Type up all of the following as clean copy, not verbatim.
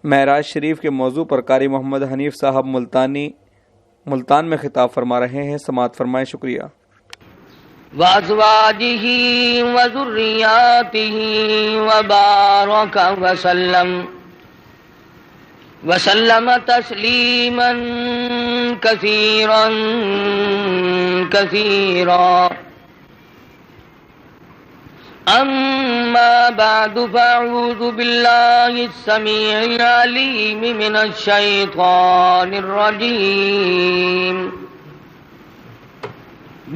معراج شریف کے موضوع پر قاری محمد حنیف صاحب ملتان میں خطاب فرما رہے ہیں، سماعت فرمائیں۔ شکریہ۔ وَأَزْوَاجِهِ وَذُرِّيَّاتِهِ وَبَارَكَ وسلم تسلیما كثيرا كثيرا أما بعد فأعوذ بالله السميع العليم من الشيطان الرجيم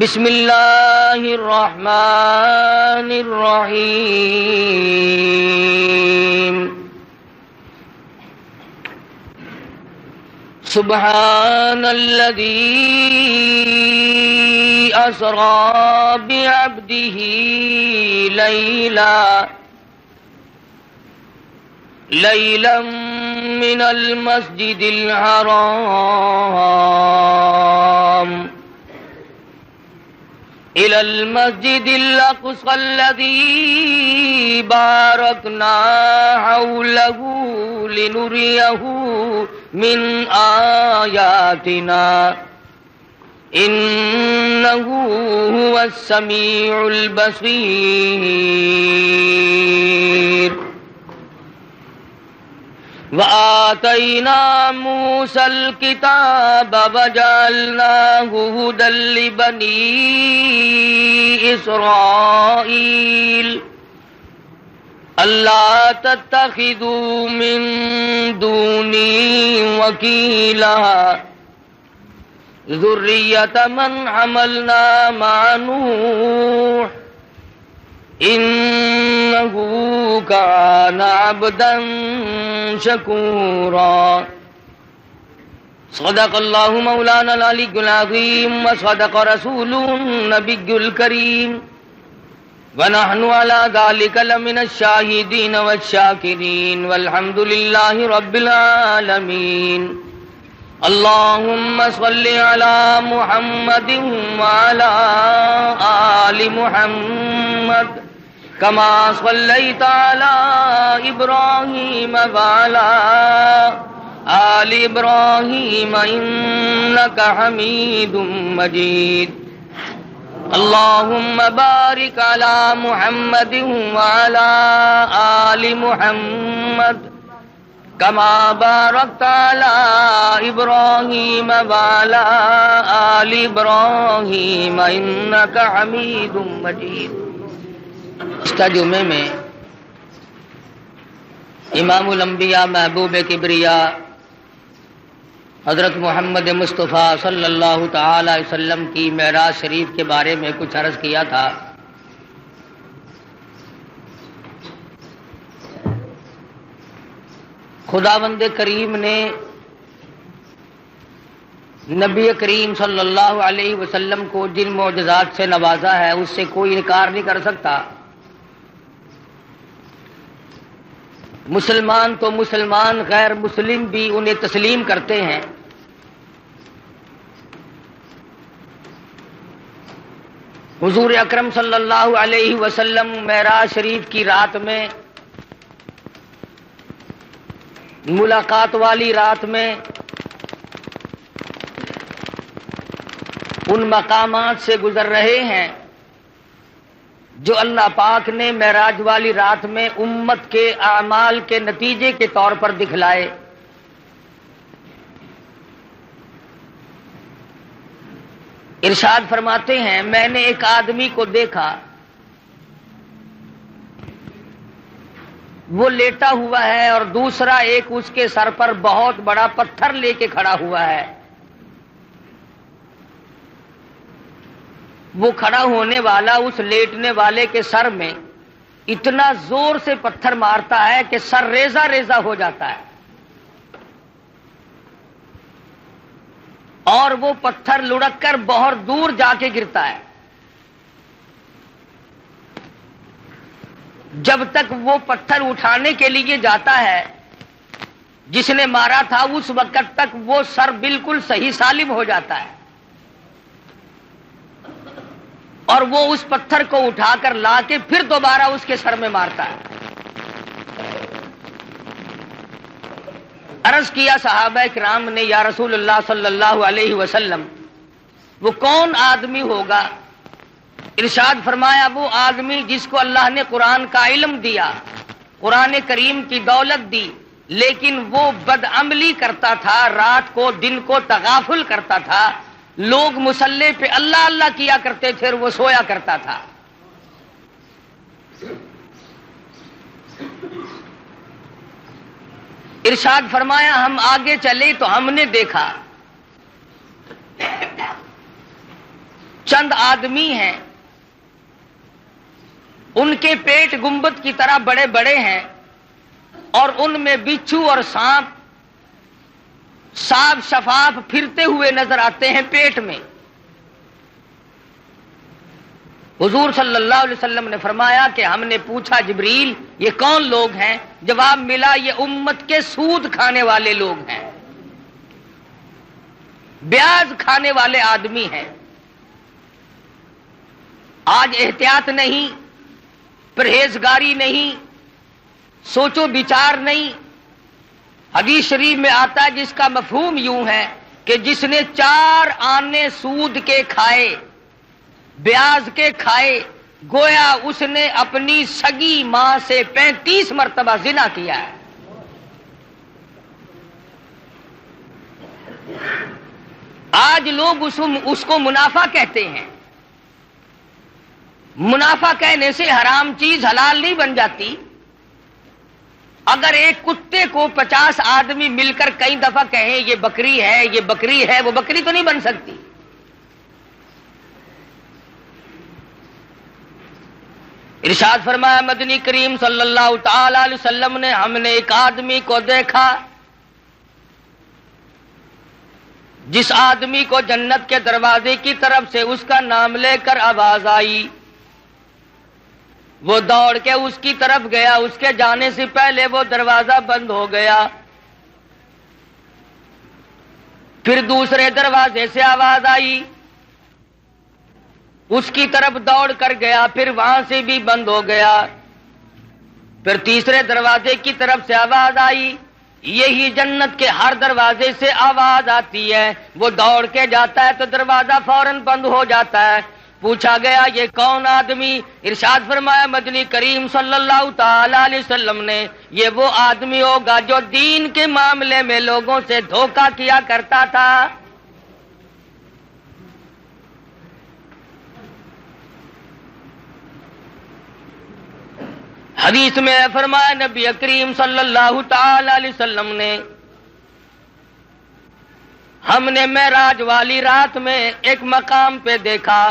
بسم الله الرحمن الرحيم سبحان الذي أسرى بعبده ليلا من المسجد الحرام إلى المسجد الأقصى الذي باركنا حوله لنريه من آياتنا إنه هو السميع البصير وآتينا موسى الكتاب وجعلناه هدى لبني إسرائيل ألا تتخذوا من دوني وكيلا ذرية من حملنا مع نوح إنه كان عبدا شكورا صدق الله مولانا العلي العظيم وصدق رسوله النبي الكريم ونحن على ذلك لمن الشاهدين والشاكرين والحمد لله رب العالمين اللهم صل على محمد وعلى آل محمد كما صليت على إبراهيم وعلى آل إبراهيم إنك حميد مجيد اللهم بارك على محمد وعلى آل محمد كما باركت على إبراهيم وعلى آل إبراهيم إنك حميد مجيد۔ اس جمعے میں امام الانبیاء محبوب کبریا حضرت محمد مصطفیٰ صلی اللہ تعالی علیہ وسلم کی معراج شریف کے بارے میں کچھ عرض کیا تھا۔ خداوند کریم نے نبی کریم صلی اللہ علیہ وسلم کو جن معجزات سے نوازا ہے اس سے کوئی انکار نہیں کر سکتا۔ مسلمان تو مسلمان، غیر مسلم بھی انہیں تسلیم کرتے ہیں۔ حضور اکرم صلی اللہ علیہ وسلم معراج شریف کی رات میں، ملاقات والی رات میں، ان مقامات سے گزر رہے ہیں جو اللہ پاک نے معراج والی رات میں امت کے اعمال کے نتیجے کے طور پر دکھلائے۔ ارشاد فرماتے ہیں میں نے ایک آدمی کو دیکھا، وہ لیٹا ہوا ہے اور دوسرا ایک اس کے سر پر بہت بڑا پتھر لے کے کھڑا ہوا ہے۔ وہ کھڑا ہونے والا اس لیٹنے والے کے سر میں اتنا زور سے پتھر مارتا ہے کہ سر ریزہ ریزہ ہو جاتا ہے، اور وہ پتھر لڑک کر بہت دور جا کے گرتا ہے۔ جب تک وہ پتھر اٹھانے کے لیے جاتا ہے جس نے مارا تھا، اس وقت تک وہ سر بالکل صحیح سالم ہو جاتا ہے، اور وہ اس پتھر کو اٹھا کر لا کے پھر دوبارہ اس کے سر میں مارتا ہے۔ عرض کیا صحابہ کرام نے یا رسول اللہ صلی اللہ علیہ وسلم وہ کون آدمی ہوگا؟ ارشاد فرمایا وہ آدمی جس کو اللہ نے قرآن کا علم دیا، قرآن کریم کی دولت دی، لیکن وہ بدعملی کرتا تھا، رات کو دن کو تغافل کرتا تھا، لوگ مصلی پہ اللہ اللہ کیا کرتے تھے اور وہ سویا کرتا تھا۔ ارشاد فرمایا ہم آگے چلے تو ہم نے دیکھا چند آدمی ہیں، ان کے پیٹ گنبد کی طرح بڑے بڑے ہیں اور ان میں بچھو اور سانپ صاف شفاف پھرتے ہوئے نظر آتے ہیں پیٹ میں۔ حضور صلی اللہ علیہ وسلم نے فرمایا کہ ہم نے پوچھا جبریل یہ کون لوگ ہیں؟ جواب ملا یہ امت کے سود کھانے والے لوگ ہیں، بیاج کھانے والے آدمی ہیں۔ آج احتیاط نہیں، پرہیزگاری نہیں، سوچو بچار نہیں۔ حدیث شریف میں آتا ہے جس کا مفہوم یوں ہے کہ جس نے 4 آنے سود کے کھائے، بیاج کے کھائے، گویا اس نے اپنی سگی ماں سے 35 مرتبہ زنا کیا ہے۔ آج لوگ اس کو منافع کہتے ہیں۔ منافع کہنے سے حرام چیز حلال نہیں بن جاتی۔ اگر ایک کتے کو 50 آدمی مل کر کئی دفعہ کہیں یہ بکری ہے یہ بکری ہے، وہ بکری تو نہیں بن سکتی۔ ارشاد فرمایا مدنی کریم صلی اللہ تعالی علیہ وسلم نے ہم نے ایک آدمی کو دیکھا جس آدمی کو جنت کے دروازے کی طرف سے اس کا نام لے کر آواز آئی، وہ دوڑ کے اس کی طرف گیا، اس کے جانے سے پہلے وہ دروازہ بند ہو گیا۔ پھر دوسرے دروازے سے آواز آئی، اس کی طرف دوڑ کر گیا، پھر وہاں سے بھی بند ہو گیا۔ پھر تیسرے دروازے کی طرف سے آواز آئی، یہی جنت کے ہر دروازے سے آواز آتی ہے، وہ دوڑ کے جاتا ہے تو دروازہ فوراً بند ہو جاتا ہے۔ پوچھا گیا یہ کون آدمی؟ ارشاد فرمایا مدنی کریم صلی اللہ تعالی علیہ وسلم نے یہ وہ آدمی ہوگا جو دین کے معاملے میں لوگوں سے دھوکہ کیا کرتا تھا۔ حدیث میں فرمایا نبی کریم صلی اللہ تعالی علیہ وسلم نے ہم نے معراج والی رات میں ایک مقام پہ دیکھا،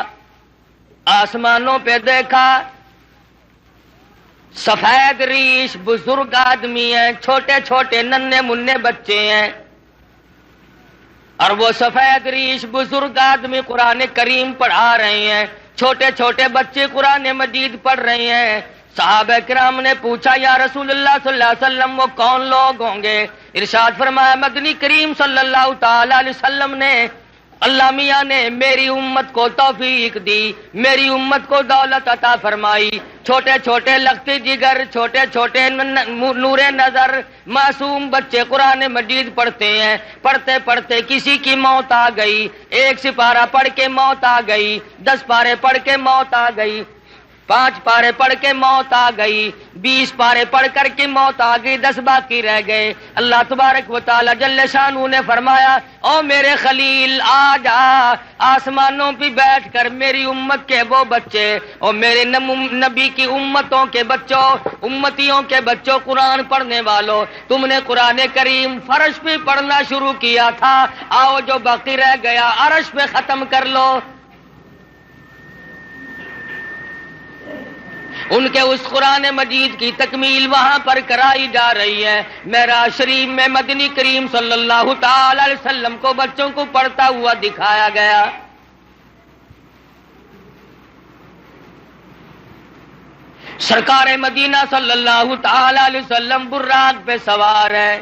آسمانوں پہ دیکھا، سفید ریش بزرگ آدمی ہیں، چھوٹے چھوٹے ننھے منھے بچے ہیں، اور وہ سفید ریش بزرگ آدمی قرآن کریم پڑھا رہے ہیں، چھوٹے چھوٹے بچے قرآن مجید پڑھ رہے ہیں۔ صحابہ کرام نے پوچھا یا رسول اللہ صلی اللہ علیہ وسلم وہ کون لوگ ہوں گے؟ ارشاد فرمایا مدنی کریم صلی اللہ تعالی علیہ وسلم نے اللہ میاں نے میری امت کو توفیق دی، میری امت کو دولت عطا فرمائی، چھوٹے چھوٹے لختی جگر، چھوٹے چھوٹے نور نظر معصوم بچے قرآن مجید پڑھتے ہیں، پڑھتے پڑھتے کسی کی موت آ گئی، 1 سپارہ پڑھ کے موت آ گئی، 10 پارے پڑھ کے موت آ گئی، 5 پارے پڑھ کے موت آ گئی، 20 پارے پڑھ کر کے موت آ گئی، 10 باقی رہ گئے۔ اللہ تبارک و تعالی جل شانہ نے فرمایا او میرے خلیل آ جا، آسمانوں پہ بیٹھ کر میری امت کے وہ بچے اور میرے نبی کی امتوں کے بچوں، امتیوں کے بچوں، قرآن پڑھنے والوں، تم نے قرآن کریم فرش پہ پڑھنا شروع کیا تھا، آؤ جو باقی رہ گیا عرش پہ ختم کر لو۔ ان کے اس قرآن مجید کی تکمیل وہاں پر کرائی جا رہی ہے۔ معراج شریف میں مدنی کریم صلی اللہ تعالی علیہ وسلم کو بچوں کو پڑھتا ہوا دکھایا گیا۔ سرکار مدینہ صلی اللہ تعالی علیہ وسلم براق پہ سوار ہے،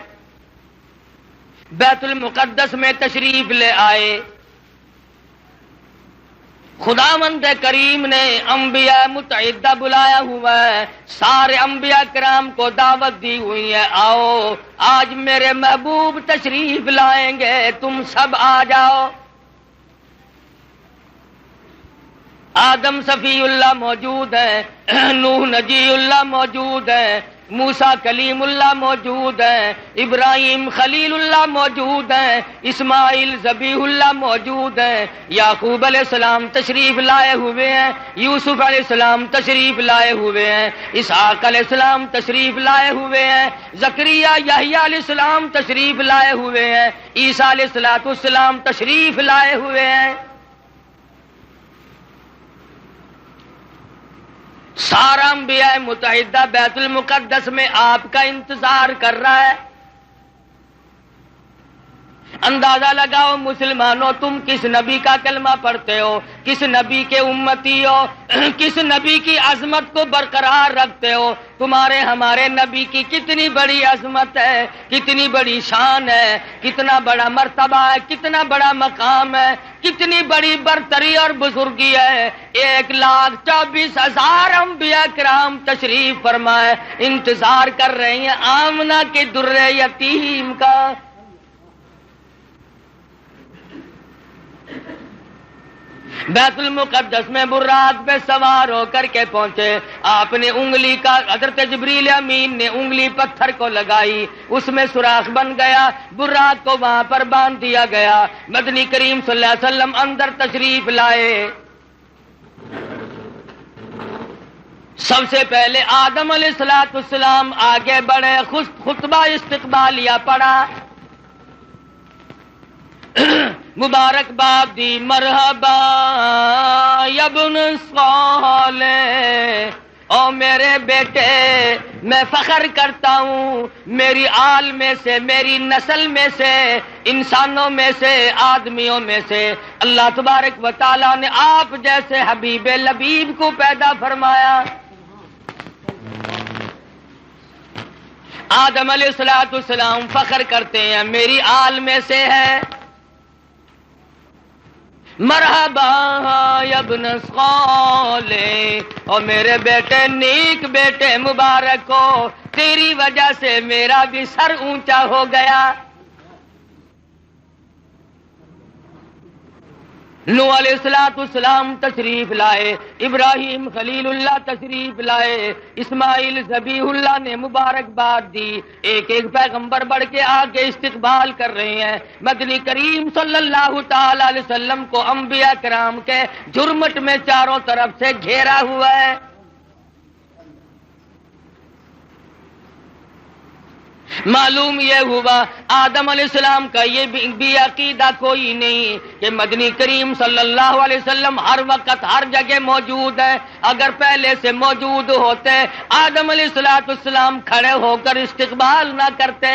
بیت المقدس میں تشریف لے آئے۔ خداوند کریم نے انبیاء متعدہ بلایا ہوا ہے، سارے انبیاء کرام کو دعوت دی ہوئی ہے، آؤ آج میرے محبوب تشریف لائیں گے، تم سب آ جاؤ۔ آدم صفی اللہ موجود ہے، نوح نجی اللہ موجود ہے، موسیٰ کلیم اللہ موجود ہے، ابراہیم خلیل اللہ موجود ہے، اسماعیل ذبیح اللہ موجود ہے، یعقوب علیہ السلام تشریف لائے ہوئے ہیں، یوسف علیہ السلام تشریف لائے ہوئے ہیں، اسحاق علیہ السلام تشریف لائے ہوئے ہیں، زکریا یحییٰ علیہ السلام تشریف لائے ہوئے ہیں، عیسیٰ علیہ السلام تشریف لائے ہوئے ہیں۔ سارا انبیاء متحدہ بیت المقدس میں آپ کا انتظار کر رہا ہے۔ اندازہ لگاؤ مسلمانوں، تم کس نبی کا کلمہ پڑھتے ہو، کس نبی کے امتی ہو، کس نبی کی عظمت کو برقرار رکھتے ہو۔ تمہارے ہمارے نبی کی کتنی بڑی عظمت ہے، کتنی بڑی شان ہے، کتنا بڑا مرتبہ ہے، کتنا بڑا مقام ہے، کتنی بڑی برتری اور بزرگی ہے۔ 1,24,000 انبیاء کرام تشریف فرمائے، انتظار کر رہے ہیں آمنہ کے در یتیم کا۔ بیت المقدس میں براق پہ سوار ہو کر کے پہنچے، آپ نے انگلی کا، حضرت جبریل امین نے انگلی پتھر کو لگائی، اس میں سوراخ بن گیا، براق کو وہاں پر باندھ دیا گیا۔ مدنی کریم صلی اللہ علیہ وسلم اندر تشریف لائے۔ سب سے پہلے آدم علیہ السلام آگے بڑھے، خطبہ استقبالیہ پڑھا، مبارکباد دی، مرحبا یا ابن صالح، او میرے بیٹے میں فخر کرتا ہوں، میری آل میں سے، میری نسل میں سے، انسانوں میں سے، آدمیوں میں سے اللہ تبارک و تعالیٰ نے آپ جیسے حبیب لبیب کو پیدا فرمایا۔ آدم علیہ السلام فخر کرتے ہیں میری آل میں سے ہے، مرحبا یا ابن صالح، اور میرے بیٹے نیک بیٹے مبارک ہو، تیری وجہ سے میرا بھی سر اونچا ہو گیا۔ نوح علیہ السلام تشریف لائے، ابراہیم خلیل اللہ تشریف لائے، اسماعیل ذبیح اللہ نے مبارکباد دی، ایک ایک پیغمبر بڑھ کے آگے استقبال کر رہے ہیں۔ مدنی کریم صلی اللہ تعالی علیہ وسلم کو انبیاء کرام کے جرمٹ میں چاروں طرف سے گھیرا ہوا ہے۔ معلوم یہ ہوا آدم علیہ السلام کا یہ بھی عقیدہ کوئی نہیں کہ مدنی کریم صلی اللہ علیہ وسلم ہر وقت ہر جگہ موجود ہے۔ اگر پہلے سے موجود ہوتے آدم علیہ السلام کھڑے ہو کر استقبال نہ کرتے۔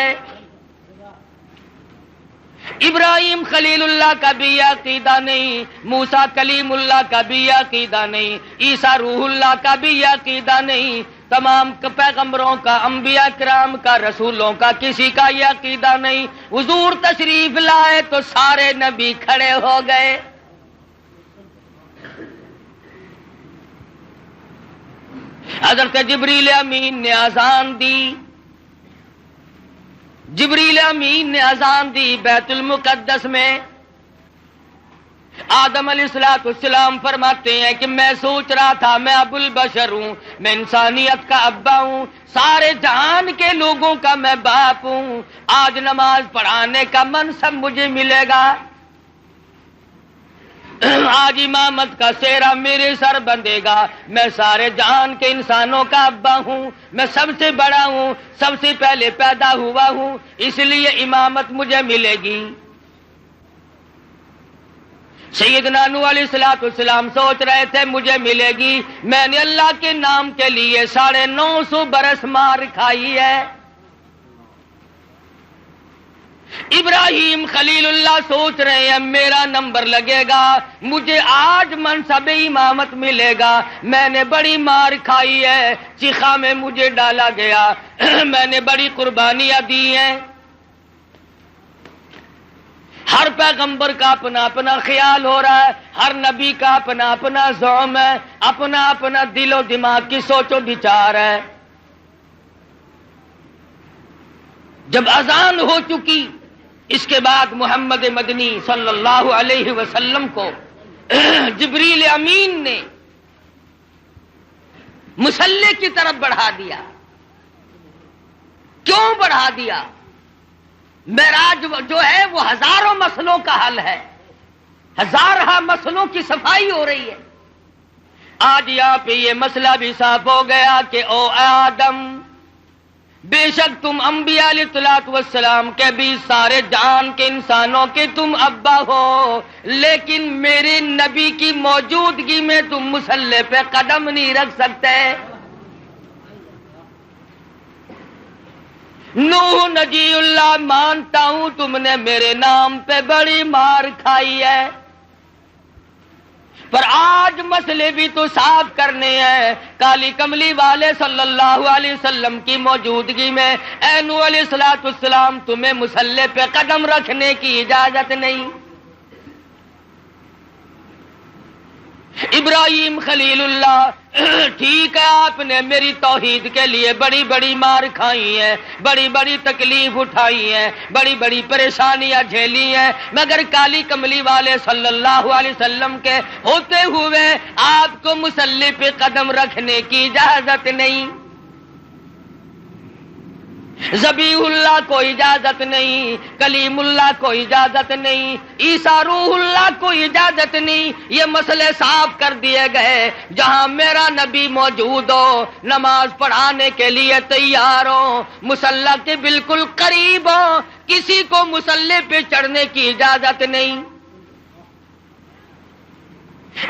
ابراہیم خلیل اللہ کا بھی عقیدہ نہیں، موسیٰ کلیم اللہ کا بھی عقیدہ نہیں، عیسیٰ روح اللہ کا بھی عقیدہ نہیں، تمام پیغمبروں کا، انبیاء کرام کا، رسولوں کا کسی کا یہ عقیدہ نہیں۔ حضور تشریف لائے تو سارے نبی کھڑے ہو گئے۔ حضرت جبریل امین نے اذان دی، جبریل امین نے اذان دی بیت المقدس میں۔ آدم علیہ السلام فرماتے ہیں کہ میں سوچ رہا تھا میں ابو البشر ہوں، میں انسانیت کا ابا ہوں، سارے جہان کے لوگوں کا میں باپ ہوں، آج نماز پڑھانے کا منصب مجھے ملے گا، آج امامت کا سہرا میرے سر بندھے گا، میں سارے جہان کے انسانوں کا ابا ہوں، میں سب سے بڑا ہوں، سب سے پہلے پیدا ہوا ہوں، اس لیے امامت مجھے ملے گی۔ سیدنا نوح علیہ السلام سوچ رہے تھے مجھے ملے گی، میں نے اللہ کے نام کے لیے 950 برس مار کھائی ہے۔ ابراہیم خلیل اللہ سوچ رہے ہیں میرا نمبر لگے گا، مجھے آج منصب امامت ملے گا، میں نے بڑی مار کھائی ہے، چیخا میں مجھے ڈالا گیا، میں نے بڑی قربانیاں دی ہیں۔ ہر پیغمبر کا اپنا اپنا خیال ہو رہا ہے، ہر نبی کا اپنا اپنا زعم ہے، اپنا اپنا دل و دماغ کی سوچ و بچار ہے۔ جب اذان ہو چکی، اس کے بعد محمد مدنی صلی اللہ علیہ وسلم کو جبریل امین نے مصلی کی طرف بڑھا دیا۔ کیوں بڑھا دیا؟ معراج جو ہے وہ ہزاروں مسئلوں کا حل ہے، ہزارہ مسئلوں کی صفائی ہو رہی ہے۔ آج یہاں پہ یہ مسئلہ بھی صاف ہو گیا کہ او آدم، بے شک تم انبیاء علیہ الصلوۃ والسلام کے بھی سارے جان کے انسانوں کے تم ابا ہو، لیکن میرے نبی کی موجودگی میں تم مصلی پہ قدم نہیں رکھ سکتے۔ نوح نجی اللہ، مانتا ہوں تم نے میرے نام پہ بڑی مار کھائی ہے، پر آج مسئلے بھی تو صاف کرنے ہیں۔ کالی کملی والے صلی اللہ علیہ وسلم کی موجودگی میں اے نوح علیہ الصلوۃ والسلام تمہیں مصلی پہ قدم رکھنے کی اجازت نہیں۔ ابراہیم خلیل اللہ، ٹھیک ہے آپ نے میری توحید کے لیے بڑی بڑی مار کھائی ہیں، بڑی بڑی تکلیف اٹھائی ہیں، بڑی بڑی پریشانیاں جھیلی ہیں، مگر کالی کملی والے صلی اللہ علیہ وسلم کے ہوتے ہوئے آپ کو مصلی پہ قدم رکھنے کی اجازت نہیں۔ ذبیح اللہ کو اجازت نہیں، کلیم اللہ کو اجازت نہیں، عیسیٰ روح اللہ کو اجازت نہیں۔ یہ مسئلے صاف کر دیے گئے، جہاں میرا نبی موجود ہو، نماز پڑھانے کے لیے تیار ہو، مصلی کے بالکل قریب ہو، کسی کو مصلی پہ چڑھنے کی اجازت نہیں۔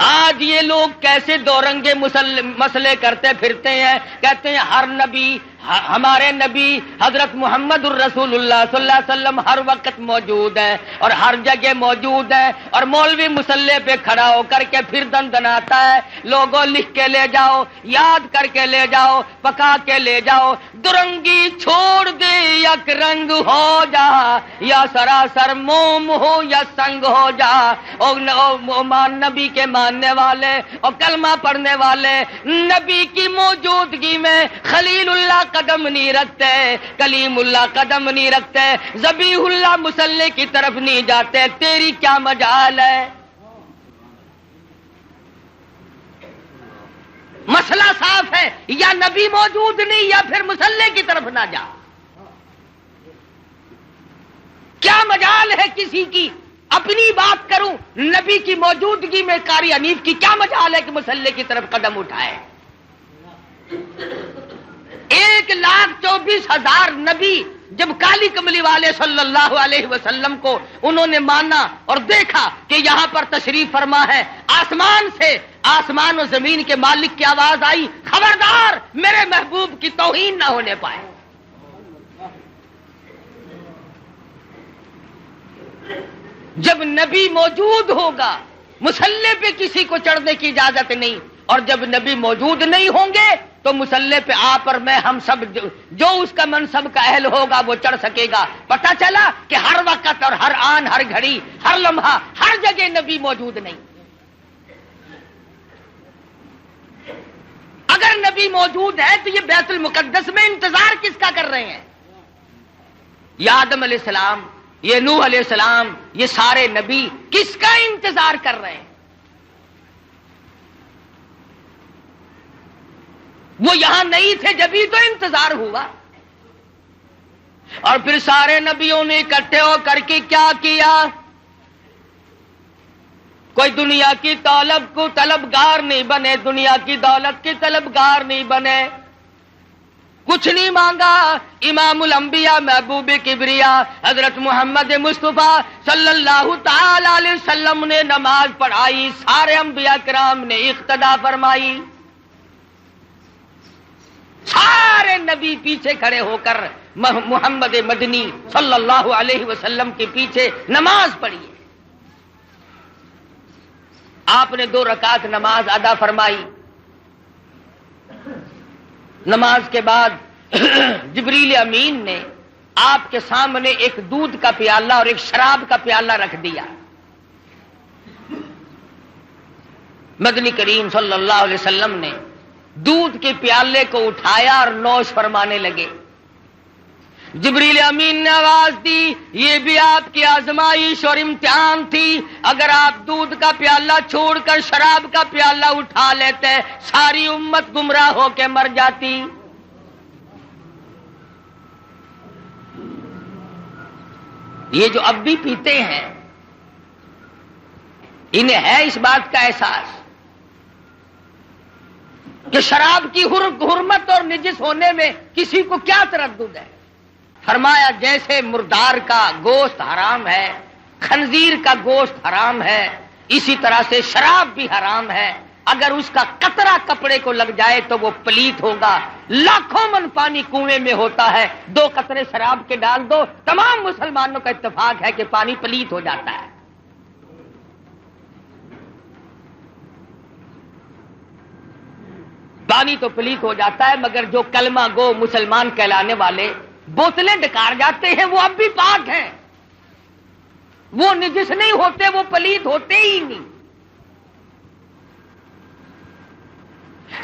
آج یہ لوگ کیسے دو رنگے مسئلے کرتے پھرتے ہیں، کہتے ہیں ہر نبی، ہمارے نبی حضرت محمد الرسول اللہ صلی اللہ علیہ وسلم ہر وقت موجود ہے اور ہر جگہ موجود ہے، اور مولوی مصلی پہ کھڑا ہو کر کے پھر دندناتا ہے۔ لوگوں لکھ کے لے جاؤ، یاد کر کے لے جاؤ، پکا کے لے جاؤ، درنگی چھوڑ دے یک رنگ ہو جا، یا سراسر موم ہو یا سنگ ہو جا۔ نبی کے ماننے والے اور کلمہ پڑھنے والے نبی کی موجودگی میں خلیل اللہ قدم نہیں رکھتے، کلیم اللہ قدم نہیں رکھتے، ذبیح اللہ مصلی کی طرف نہیں جاتے، تیری کیا مجال ہے؟ مسئلہ صاف ہے، یا نبی موجود نہیں یا پھر مصلی کی طرف نہ جا۔ کیا مجال ہے کسی کی؟ اپنی بات کروں، نبی کی موجودگی میں قاری حنیف کی کیا مجال ہے کہ مصلی کی طرف قدم اٹھائے؟ 1,24,000 نبی جب کالی کملی والے صلی اللہ علیہ وسلم کو انہوں نے مانا اور دیکھا کہ یہاں پر تشریف فرما ہے، آسمان سے، آسمان و زمین کے مالک کی آواز آئی، خبردار میرے محبوب کی توہین نہ ہونے پائے۔ جب نبی موجود ہوگا مصلی پہ کسی کو چڑھنے کی اجازت نہیں، اور جب نبی موجود نہیں ہوں گے تو مصلی پہ آپ اور میں ہم سب جو اس کا منصب کا اہل ہوگا وہ چڑھ سکے گا۔ پتہ چلا کہ ہر وقت اور ہر آن، ہر گھڑی، ہر لمحہ، ہر جگہ نبی موجود نہیں۔ اگر نبی موجود ہے تو یہ بیت المقدس میں انتظار کس کا کر رہے ہیں؟ یہ آدم علیہ السلام، یہ نوح علیہ السلام، یہ سارے نبی کس کا انتظار کر رہے ہیں؟ وہ یہاں نہیں تھے جبھی تو انتظار ہوا۔ اور پھر سارے نبیوں نے اکٹھے ہو کر کے کیا کیا؟ کوئی دنیا کی دولت کو طلبگار نہیں بنے، دنیا کی دولت کے طلبگار نہیں بنے، کچھ نہیں مانگا۔ امام الانبیاء، محبوب کبریا حضرت محمد مصطفیٰ صلی اللہ تعالی علیہ وسلم نے نماز پڑھائی، سارے انبیاء کرام نے اقتدا فرمائی، سارے نبی پیچھے کھڑے ہو کر محمد مدنی صلی اللہ علیہ وسلم کے پیچھے نماز پڑھی۔ آپ نے 2 رکعت نماز ادا فرمائی۔ نماز کے بعد جبریل امین نے آپ کے سامنے ایک دودھ کا پیالہ اور ایک شراب کا پیالہ رکھ دیا. مدنی کریم صلی اللہ علیہ وسلم نے دودھ کے پیالے کو اٹھایا اور نوش فرمانے لگے. جبریل امین نے آواز دی، یہ بھی آپ کی آزمائش اور امتحان تھی. اگر آپ دودھ کا پیالہ چھوڑ کر شراب کا پیالہ اٹھا لیتے ساری امت گمراہ ہو کے مر جاتی. یہ جو اب بھی پیتے ہیں انہیں ہے اس بات کا احساس کہ شراب کی حرمت اور نجس ہونے میں کسی کو کیا تردد ہے. فرمایا جیسے مردار کا گوشت حرام ہے، خنزیر کا گوشت حرام ہے، اسی طرح سے شراب بھی حرام ہے. اگر اس کا قطرہ کپڑے کو لگ جائے تو وہ پلیت ہوگا. لاکھوں من پانی کنویں میں ہوتا ہے، 2 قطرے شراب کے ڈال دو، تمام مسلمانوں کا اتفاق ہے کہ پانی پلیت ہو جاتا ہے. پانی تو پلیت ہو جاتا ہے، مگر جو کلمہ گو مسلمان کہلانے والے بوتلیں ڈکار جاتے ہیں وہ اب بھی پاک ہیں. وہ نجس نہیں ہوتے، وہ پلیت ہوتے ہی نہیں.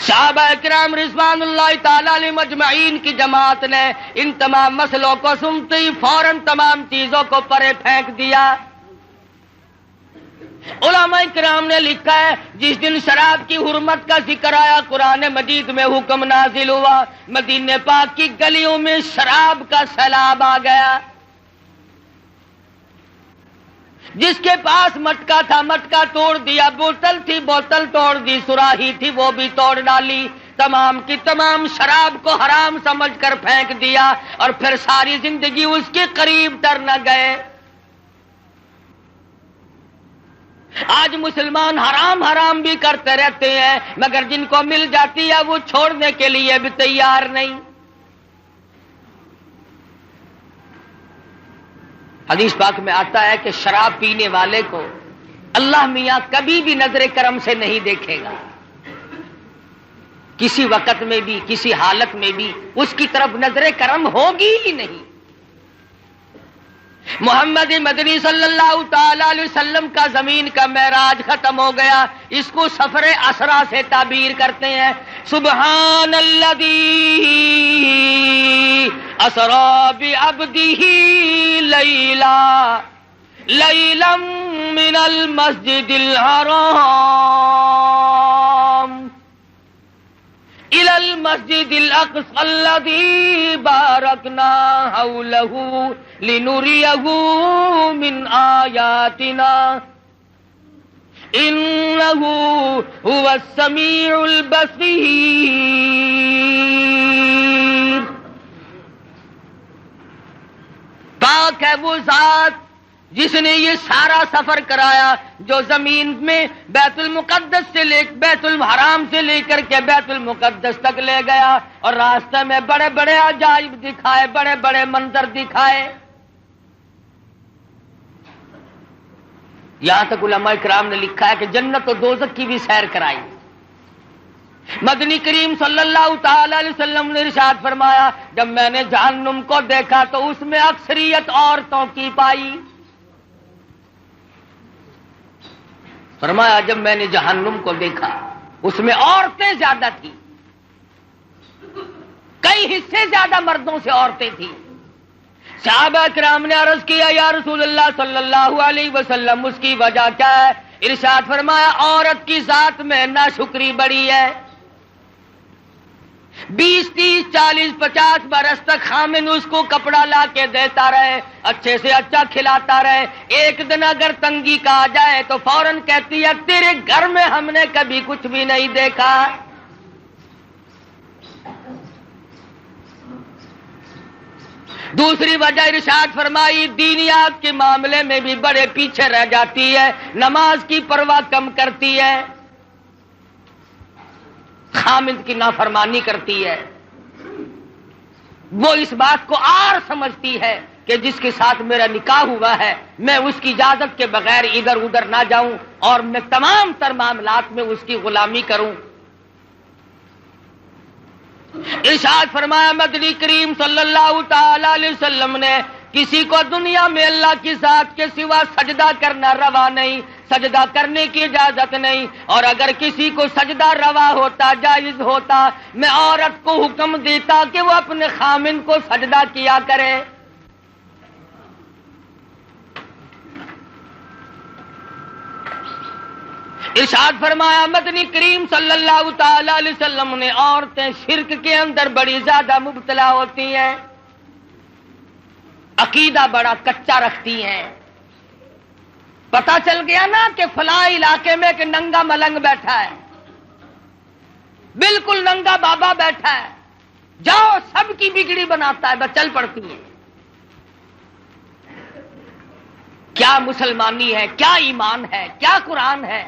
صحابہ کرام رضوان اللہ تعالی علیہ مجمعین کی جماعت نے ان تمام مسئلوں کو سنتے ہی فوراً تمام چیزوں کو پرے پھینک دیا. علماء کرام نے لکھا ہے جس دن شراب کی حرمت کا ذکر آیا قرآن مجید میں حکم نازل ہوا، مدینے پاک کی گلیوں میں شراب کا سیلاب آ گیا. جس کے پاس مٹکا تھا مٹکا توڑ دیا، بوتل تھی بوتل توڑ دی، سراہی تھی وہ بھی توڑ ڈالی، تمام کی تمام شراب کو حرام سمجھ کر پھینک دیا اور پھر ساری زندگی اس کے قریب تر نہ گئے. آج مسلمان حرام حرام بھی کرتے رہتے ہیں، مگر جن کو مل جاتی ہے وہ چھوڑنے کے لیے بھی تیار نہیں. حدیث پاک میں آتا ہے کہ شراب پینے والے کو اللہ میاں کبھی بھی نظر کرم سے نہیں دیکھے گا. کسی وقت میں بھی کسی حالت میں بھی اس کی طرف نظر کرم ہوگی ہی نہیں. محمد مدنی صلی اللہ تعالی علیہ وسلم کا زمین کا معراج ختم ہو گیا. اس کو سفر اسرا سے تعبیر کرتے ہیں. سبحان الذی اسرا بعبدہ لیلا من المسجد الحرام إلى المسجد الأقصى الذي باركنا حوله لنريه من آياتنا إنه هو السميع البصير. پاک ہے وہ ذات جس نے یہ سارا سفر کرایا، جو زمین میں بیت المقدس سے بیت الحرام سے لے کر کے بیت المقدس تک لے گیا اور راستے میں بڑے بڑے عجائب دکھائے، بڑے بڑے منظر دکھائے. یہاں تک علماء کرام نے لکھا ہے کہ جنت و دوزخ کی بھی سیر کرائی. مدنی کریم صلی اللہ تعالی علیہ وسلم نے ارشاد فرمایا جب میں نے جہنم کو دیکھا تو اس میں اکثریت عورتوں کی پائی. فرمایا جب میں نے جہنم کو دیکھا اس میں عورتیں زیادہ تھیں، کئی حصے زیادہ مردوں سے عورتیں تھیں. صحابہ کرام نے عرض کیا یا رسول اللہ صلی اللہ علیہ وسلم اس کی وجہ کیا ہے؟ ارشاد فرمایا عورت کی ذات میں ناشکری بڑی ہے. 20 30 40 50 برس تک خامن اس کو کپڑا لا کے دیتا رہے، اچھے سے اچھا کھلاتا رہے، ایک دن اگر تنگی کا آ جائے تو فوراً کہتی ہے تیرے گھر میں ہم نے کبھی کچھ بھی نہیں دیکھا. دوسری وجہ ارشاد فرمائی دینیات کے معاملے میں بھی بڑے پیچھے رہ جاتی ہے، نماز کی پرواہ کم کرتی ہے، خامد کی نافرمانی کرتی ہے. وہ اس بات کو عار سمجھتی ہے کہ جس کے ساتھ میرا نکاح ہوا ہے میں اس کی اجازت کے بغیر ادھر ادھر نہ جاؤں اور میں تمام تر معاملات میں اس کی غلامی کروں. ارشاد فرمایا مدنی کریم صلی اللہ تعالی علیہ وسلم نے کسی کو دنیا میں اللہ کی ذات کے سوا سجدہ کرنا روا نہیں، سجدہ کرنے کی اجازت نہیں، اور اگر کسی کو سجدہ روا ہوتا، جائز ہوتا، میں عورت کو حکم دیتا کہ وہ اپنے خامن کو سجدہ کیا کرے۔ ارشاد فرمایا مدنی کریم صلی اللہ تعالی علیہ وسلم نے عورتیں شرک کے اندر بڑی زیادہ مبتلا ہوتی ہیں، عقیدہ بڑا کچا رکھتی ہیں۔ پتہ چل گیا نا کہ فلاں علاقے میں کہ ننگا ملنگ بیٹھا ہے، بالکل ننگا بابا بیٹھا ہے، جاؤ سب کی بگڑی بناتا ہے، بس چل پڑتی ہے۔ کیا مسلمانی ہے، کیا ایمان ہے، کیا قرآن ہے؟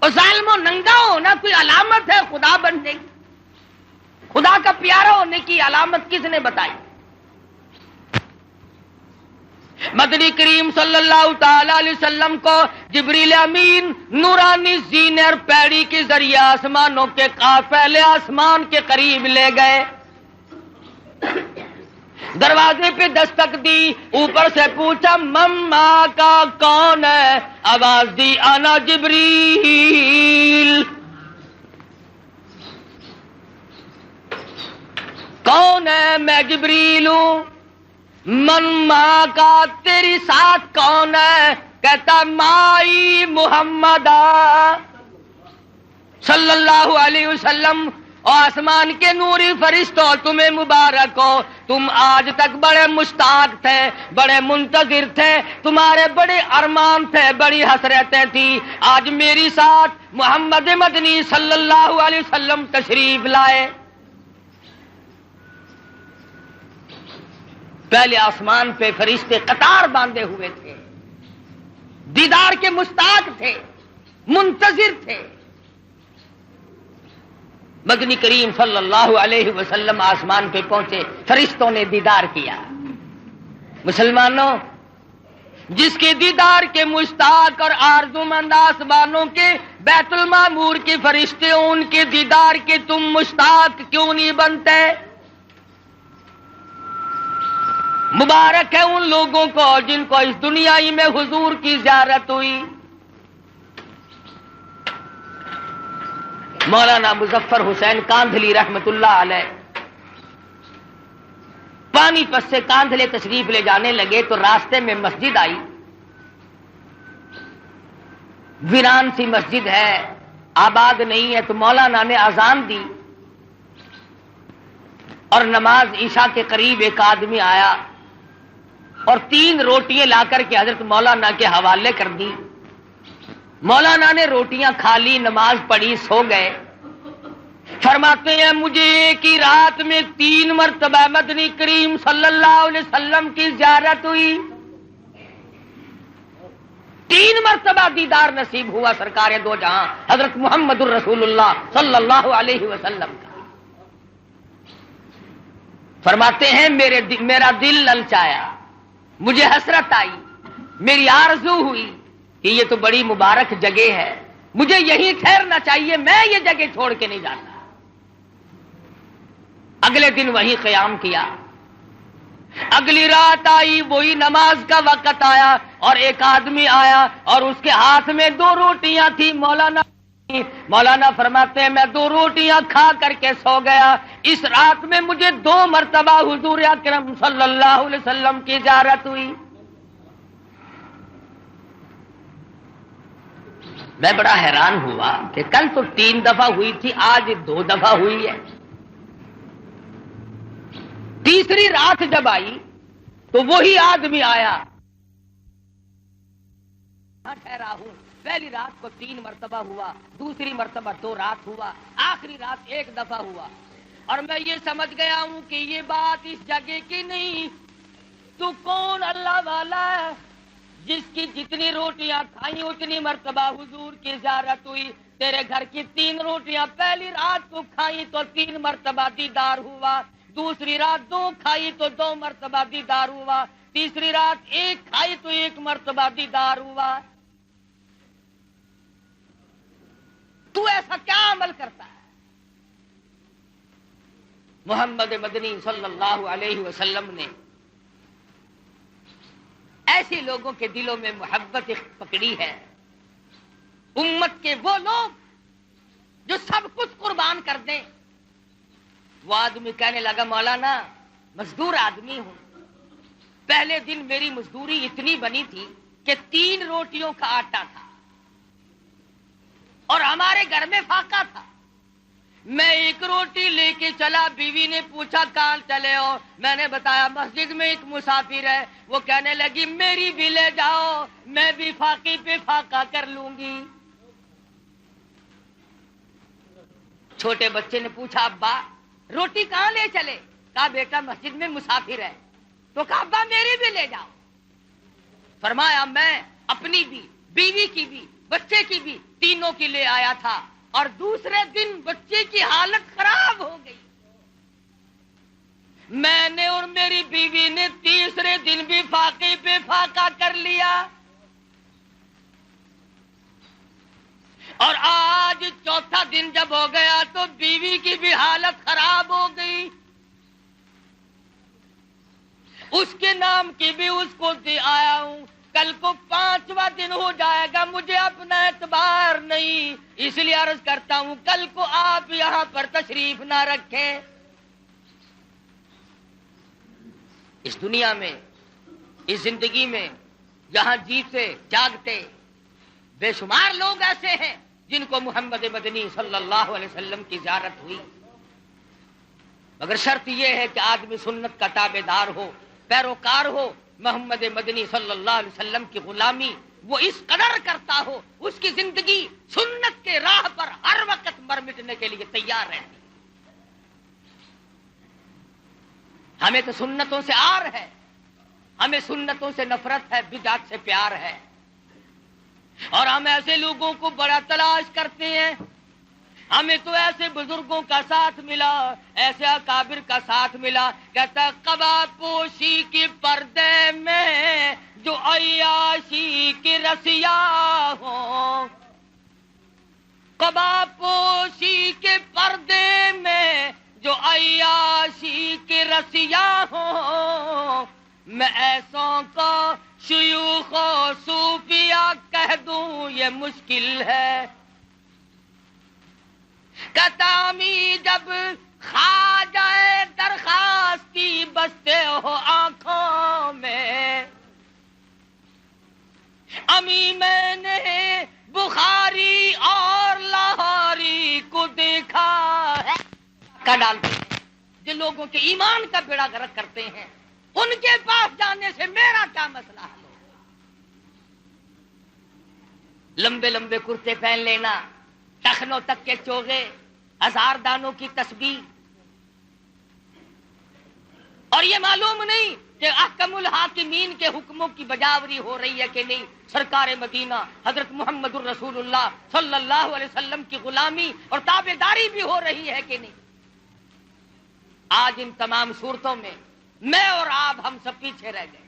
اور ظالم و ننگا ہونا کوئی علامت ہے خدا بننے کی؟ خدا کا پیارا ہونے کی علامت کس نے بتائی؟ مدنی کریم صلی اللہ تعالی علیہ وسلم کو جبریل امین نورانی زینر پیڑی کے ذریعے آسمانوں کے پہلے آسمان کے قریب لے گئے، دروازے پہ دستک دی، اوپر سے پوچھا مما کا کون ہے؟ آواز دی انا جبریل۔ کون ہے؟ میں جبریل ہوں۔ من ماں کا تیری ساتھ کون ہے؟ کہتا مائی محمد صلی اللہ علیہ وسلم۔ اور آسمان کے نوری فرشتوں تمہیں مبارک ہو، تم آج تک بڑے مشتاق تھے، بڑے منتظر تھے، تمہارے بڑے ارمان تھے، بڑی حسرتیں تھی، آج میری ساتھ محمد مدنی صلی اللہ علیہ وسلم تشریف لائے۔ پہلے آسمان پہ فرشتے قطار باندھے ہوئے تھے، دیدار کے مشتاق تھے، منتظر تھے۔ مدنی کریم صلی اللہ علیہ وسلم آسمان پہ پہنچے، فرشتوں نے دیدار کیا۔ مسلمانوں، جس کے دیدار کے مشتاق اور آرزومند آسمانوں کے بیت المعمور کے فرشتے، ان کے دیدار کے تم مشتاق کیوں نہیں بنتے؟ مبارک ہے ان لوگوں کو جن کو اس دنیا ہی میں حضور کی زیارت ہوئی۔ مولانا مظفر حسین کاندھلی رحمت اللہ علیہ پانی پت سے کاندھلے تشریف لے جانے لگے تو راستے میں مسجد آئی، ویران سی مسجد ہے، آباد نہیں ہے، تو مولانا نے اذان دی اور نماز عشاء کے قریب ایک آدمی آیا اور 3 روٹیاں لا کر کے حضرت مولانا کے حوالے کر دی۔ مولانا نے روٹیاں کھا لی، نماز پڑھی، سو گئے۔ فرماتے ہیں مجھے ایک ہی رات میں 3 مرتبہ مدنی کریم صلی اللہ علیہ وسلم کی زیارت ہوئی، 3 مرتبہ دیدار نصیب ہوا سرکار دو جہاں حضرت محمد الرسول اللہ صلی اللہ علیہ وسلم کا۔ فرماتے ہیں میرا دل للچایا، مجھے حسرت آئی، میری آرزو ہوئی کہ یہ تو بڑی مبارک جگہ ہے، مجھے یہیں ٹھہرنا چاہیے، میں یہ جگہ چھوڑ کے نہیں جاتا۔ اگلے دن وہی قیام کیا، اگلی رات آئی، وہی نماز کا وقت آیا اور ایک آدمی آیا اور اس کے ہاتھ میں 2 روٹیاں تھی۔ مولانا فرماتے ہیں میں 2 روٹیاں کھا کر کے سو گیا، اس رات میں مجھے 2 مرتبہ حضور اکرم صلی اللہ علیہ وسلم کی زیارت ہوئی۔ میں بڑا حیران ہوا کہ کل تو 3 دفعہ ہوئی تھی، آج 2 دفعہ ہوئی ہے۔ تیسری رات جب آئی تو وہی آدمی آیا، ٹھہرا ہوں، پہلی رات کو 3 مرتبہ ہوا، دوسری مرتبہ 2 رات ہوا، آخری رات 1 دفعہ ہوا، اور میں یہ سمجھ گیا ہوں کہ یہ بات اس جگہ کی نہیں، تو کون اللہ والا ہے جس کی جتنی روٹیاں کھائیں اتنی مرتبہ حضور کی زیارت ہوئی؟ تیرے گھر کی 3 روٹیاں پہلی رات کو کھائیں تو 3 مرتبہ دیدار ہوا، دوسری رات 2 کھائی تو 2 مرتبہ دیدار ہوا، تیسری رات 1 کھائی تو 1 مرتبہ دیدار ہوا۔ تو ایسا کیا عمل کرتا ہے؟ محمد مدنی صلی اللہ علیہ وسلم نے ایسے لوگوں کے دلوں میں محبت پکڑی ہے، امت کے وہ لوگ جو سب کچھ قربان کر دیں۔ وہ آدمی کہنے لگا مولانا مزدور آدمی ہوں، پہلے دن میری مزدوری اتنی بنی تھی کہ 3 روٹیوں کا آٹا تھا اور ہمارے گھر میں فاقہ تھا۔ میں 1 روٹی لے کے چلا، بیوی نے پوچھا کہاں چلے ہو؟ میں نے بتایا مسجد میں ایک مسافر ہے۔ وہ کہنے لگی میری بھی لے جاؤ، میں بھی فاقے پہ فاقہ کر لوں گی۔ چھوٹے بچے نے پوچھا ابا روٹی کہاں لے چلے؟ کہا بیٹا مسجد میں مسافر ہے۔ تو کہا ابا میری بھی لے جاؤ۔ فرمایا میں اپنی بھی، بیوی کی بھی، بچے کی بھی، تینوں کی لے آیا تھا، اور دوسرے دن بچے کی حالت خراب ہو گئی۔ میں نے اور میری بیوی نے تیسرے دن بھی فاقے پہ فاقہ کر لیا، اور آج چوتھا دن جب ہو گیا تو بیوی کی بھی حالت خراب ہو گئی۔ اس کے نام کی بھی اس کو دے آیا ہوں، کل کو 5واں دن ہو جائے گا، مجھے اپنا اعتبار نہیں، اس لیے عرض کرتا ہوں کل کو آپ یہاں پر تشریف نہ رکھیں۔ اس دنیا میں، اس زندگی میں یہاں جیتے جاگتے بے شمار لوگ ایسے ہیں جن کو محمد مدنی صلی اللہ علیہ وسلم کی زیارت ہوئی، مگر شرط یہ ہے کہ آدمی سنت کا تابع دار ہو، پیروکار ہو، محمد مدنی صلی اللہ علیہ وسلم کی غلامی وہ اس قدر کرتا ہو، اس کی زندگی سنت کے راہ پر ہر وقت مر مٹنے کے لیے تیار رہتی۔ ہمیں تو سنتوں سے آر ہے، ہمیں سنتوں سے نفرت ہے، بدعت سے پیار ہے، اور ہم ایسے لوگوں کو بڑا تلاش کرتے ہیں۔ ہمیں تو ایسے بزرگوں کا ساتھ ملا، ایسے اکابر کا ساتھ ملا، کہتا قبا پوشی کے پردے میں جو عیاشی کی رسیا ہوں، قبا پوشی کے پردے میں جو عیاشی کی رسیا ہوں، میں ایسوں کو شیوخ و صوفیہ کہہ دوں یہ مشکل ہے۔ کتامی جب کھا جائے درخواستی بستے ہو آنکھوں میں، امی میں نے بخاری اور لاہوری کو دیکھا ہے۔ کا ڈالتے ہیں جو لوگوں کے ایمان کا بیڑا غرق کرتے ہیں، ان کے پاس جانے سے میرا کیا مسئلہ حل ہوگا؟ لمبے لمبے کرتے پہن لینا، ٹخنوں تک کے چوغے، 1000 دانوں کی تسبیح، اور یہ معلوم نہیں کہ احکم الحاکمین کے حکموں کی بجاوری ہو رہی ہے کہ نہیں، سرکار مدینہ حضرت محمد الرسول اللہ صلی اللہ علیہ وسلم کی غلامی اور تابع داری بھی ہو رہی ہے کہ نہیں۔ آج ان تمام صورتوں میں میں اور آپ ہم سب پیچھے رہ گئے۔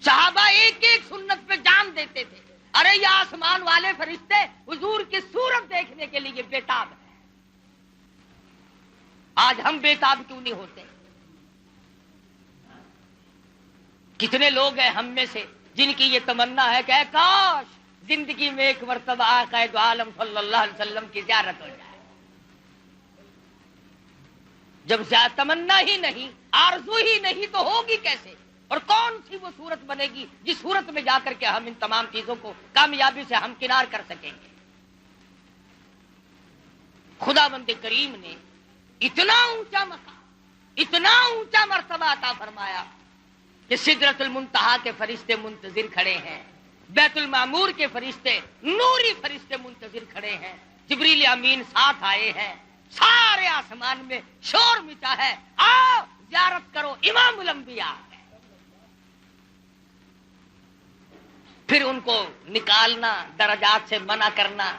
صحابہ ایک ایک سنت پہ جان دیتے تھے، ارے یہ آسمان والے فرشتے حضور کی صورت دیکھنے کے لیے بےتاب ہیں۔ آج ہم بےتاب کیوں نہیں ہوتے؟ کتنے لوگ ہیں ہم میں سے جن کی یہ تمنا ہے کہ اے کاش زندگی میں ایک مرتبہ آقا دو عالم صلی اللہ علیہ وسلم کی زیارت ہو جائے۔ جب تمنا ہی نہیں، آرزو ہی نہیں، تو ہوگی کیسے؟ اور کون سی وہ صورت بنے گی جس صورت میں جا کر کے ہم ان تمام چیزوں کو کامیابی سے ہمکنار کر سکیں گے؟ خداوند کریم نے اتنا اونچا مقام، اتنا اونچا مرتبہ عطا فرمایا کہ سدرۃ المنتہا کے فرشتے منتظر کھڑے ہیں، بیت المعمور کے فرشتے، نوری فرشتے منتظر کھڑے ہیں، جبریل امین ساتھ آئے ہیں، سارے آسمان میں شور مچا ہے، آؤ زیارت کرو امام الانبیاء۔ پھر ان کو نکالنا، درجات سے منع کرنا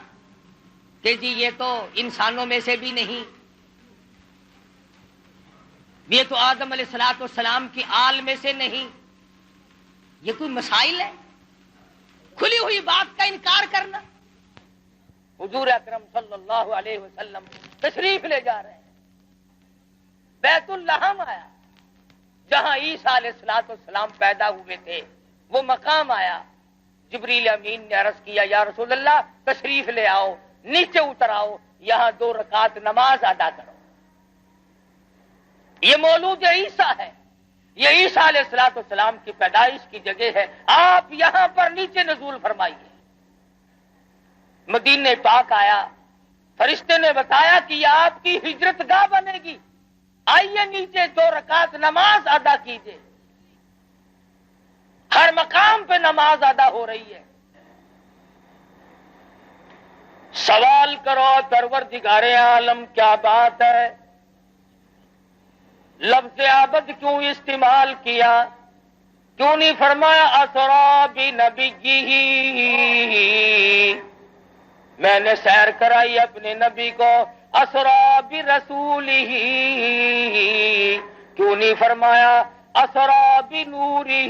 کہ جی یہ تو انسانوں میں سے بھی نہیں، یہ تو آدم علیہ الصلوۃ والسلام کی آل میں سے نہیں، یہ کوئی مسائل ہے؟ کھلی ہوئی بات کا انکار کرنا۔ حضور اکرم صلی اللہ علیہ وسلم تشریف لے جا رہے ہیں، بیت اللحم آیا جہاں عیسیٰ علیہ السلام پیدا ہوئے تھے، وہ مقام آیا. جبریل امین نے عرض کیا یا رسول اللہ تشریف لے آؤ، نیچے اتر آؤ، یہاں 2 رکعت نماز ادا کرو. یہ مولود عیسیٰ ہے، یہ عیسیٰ علیہ السلام کی پیدائش کی جگہ ہے، آپ یہاں پر نیچے نزول فرمائیے. مدینہ پاک آیا، فرشتے نے بتایا کہ یہ آپ کی ہجرت گاہ بنے گی، آئیے نیچے 2 رکعت نماز ادا کیجیے. ہر مقام پہ نماز ادا ہو رہی ہے. سوال کرو پروردگار عالم کیا بات ہے، لفظ عبد کیوں استعمال کیا؟ کیوں نہیں فرمایا اسرا بنبیہ؟ میں نے سیر کرائی اپنے نبی کو، اسرا برسولہ. کیوں نہیں فرمایا اسرا بنورہ؟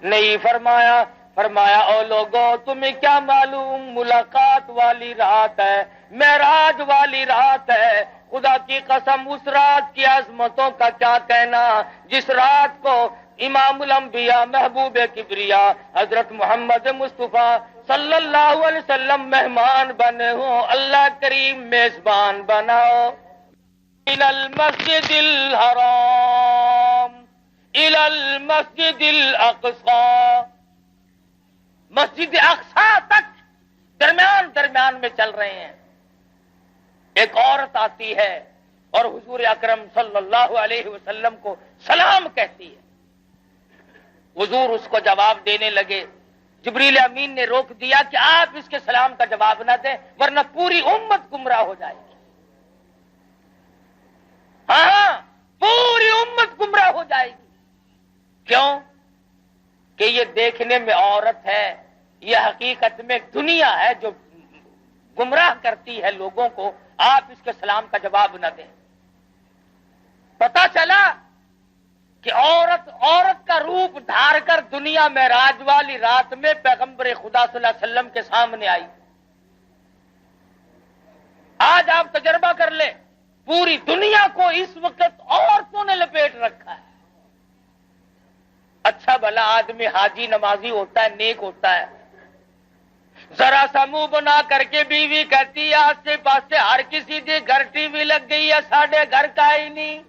نہیں فرمایا. فرمایا او لوگوں تمہیں کیا معلوم ملاقات والی رات ہے، معراج والی رات ہے. خدا کی قسم اس رات کی عظمتوں کا کیا کہنا، جس رات کو امام الانبیاء محبوب کبریا حضرت محمد مصطفیٰ صلی اللہ علیہ وسلم مہمان بنے ہوں. اللہ کریم میزبان بناؤ. الى المسجد الحرام الى المسجد الاقصى، مسجد اقصی تک درمیان میں چل رہے ہیں. ایک عورت آتی ہے اور حضور اکرم صلی اللہ علیہ وسلم کو سلام کہتی ہے. حضور اس کو جواب دینے لگے. جبریل امین نے روک دیا کہ آپ اس کے سلام کا جواب نہ دیں ورنہ پوری امت گمراہ ہو جائے گی. ہاں پوری امت گمراہ ہو جائے گی. کیوں؟ کہ یہ دیکھنے میں عورت ہے، یہ حقیقت میں دنیا ہے جو گمراہ کرتی ہے لوگوں کو. آپ اس کے سلام کا جواب نہ دیں. پتا چلا کہ عورت کا روپ دھار کر دنیا میں معراج والی رات میں پیغمبر خدا صلی اللہ علیہ وسلم کے سامنے آئی. آج آپ تجربہ کر لیں، پوری دنیا کو اس وقت عورتوں نے لپیٹ رکھا ہے. اچھا بھلا آدمی حاجی نمازی ہوتا ہے، نیک ہوتا ہے، ذرا سا منہ بنا کر کے بیوی کہتی ہے آسے پاسے ہر کسی کے گھر ٹی وی لگ گئی ہے، ساڈے گھر کا ہی نہیں.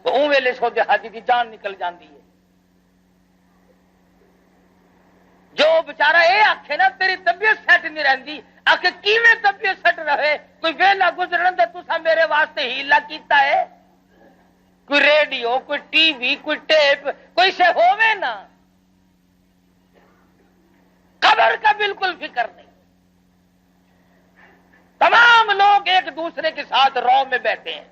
تو اون ویلے سو دے حاجی کی جان نکل جاندی ہے. جو بچارا یہ آخے نا تیری طبیعت سیٹ نہیں رہندی، آخر کیویں طبیعت سیٹ رہے؟ کوئی ویلا گزرن دے تسا میرے واسطے ہیلا کیتا ہے؟ کوئی ریڈیو، کوئی ٹی وی، کوئی ٹیپ، کوئی سے ہووے نا. قبر کا بالکل فکر نہیں. تمام لوگ ایک دوسرے کے ساتھ رو میں بیٹھے ہیں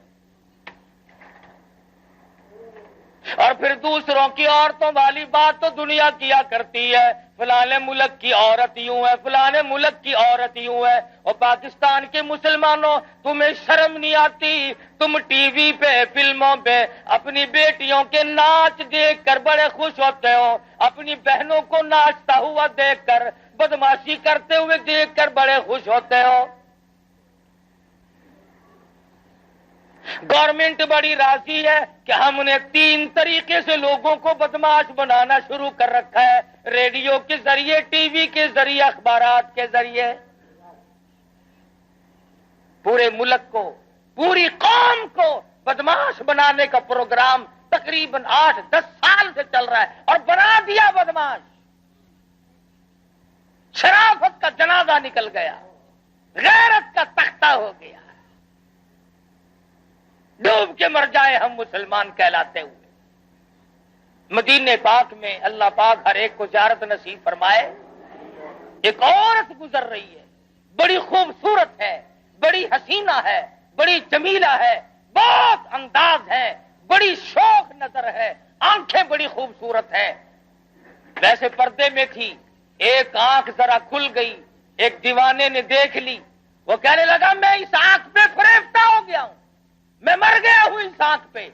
اور پھر دوسروں کی عورتوں والی بات تو دنیا کیا کرتی ہے. فلانے ملک کی عورت یوں ہے، فلانے ملک کی عورت یوں ہے. اور پاکستان کے مسلمانوں تمہیں شرم نہیں آتی؟ تم ٹی وی پہ فلموں پہ اپنی بیٹیوں کے ناچ دیکھ کر بڑے خوش ہوتے ہو، اپنی بہنوں کو ناچتا ہوا دیکھ کر، بدماشی کرتے ہوئے دیکھ کر بڑے خوش ہوتے ہو. گورنمنٹ بڑی راضی ہے کہ ہم نے 3 طریقے سے لوگوں کو بدماش بنانا شروع کر رکھا ہے، ریڈیو کے ذریعے، ٹی وی کے ذریعے، اخبارات کے ذریعے. پورے ملک کو، پوری قوم کو بدماش بنانے کا پروگرام تقریباً 8-10 سال سے چل رہا ہے اور بنا دیا بدماش. شرافت کا جنازہ نکل گیا، غیرت کا تختہ ہو گیا. ڈوب کے مر جائے ہم مسلمان کہلاتے ہوئے. مدینے پاک میں اللہ پاک ہر ایک کو زیارت نصیب فرمائے. ایک عورت گزر رہی ہے، بڑی خوبصورت ہے، بڑی حسینہ ہے، بڑی جمیلہ ہے، بہت انداز ہے، بڑی شوق نظر ہے، آنکھیں بڑی خوبصورت ہیں. ویسے پردے میں تھی، ایک آنکھ ذرا کھل گئی، ایک دیوانے نے دیکھ لی. وہ کہنے لگا میں اس آنکھ پہ فریفتہ ہو گیا ہوں، میں مر گیا ہوں اس آنکھ پہ.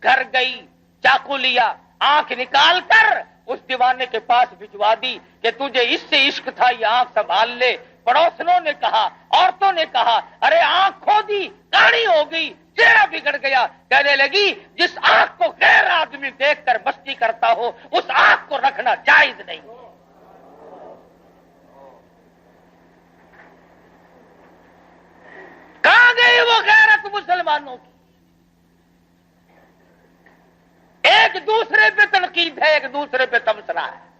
گھر گئی، چاقو لیا، آنکھ نکال کر اس دیوانے کے پاس بھجوا دی کہ تجھے اس سے عشق تھا، یہ آنکھ سنبھال لے. پڑوسنوں نے کہا، عورتوں نے کہا، ارے آنکھ کھو دی، کاڑی ہو گئی، چہرہ بگڑ گیا. کہنے لگی جس آنکھ کو غیر آدمی دیکھ کر مستی کرتا ہو اس آنکھ کو رکھنا جائز نہیں. کہاں گئی وہ غیرت مسلمانوں کی؟ ایک دوسرے پہ تنقید ہے، ایک دوسرے پہ تبصرہ ہے.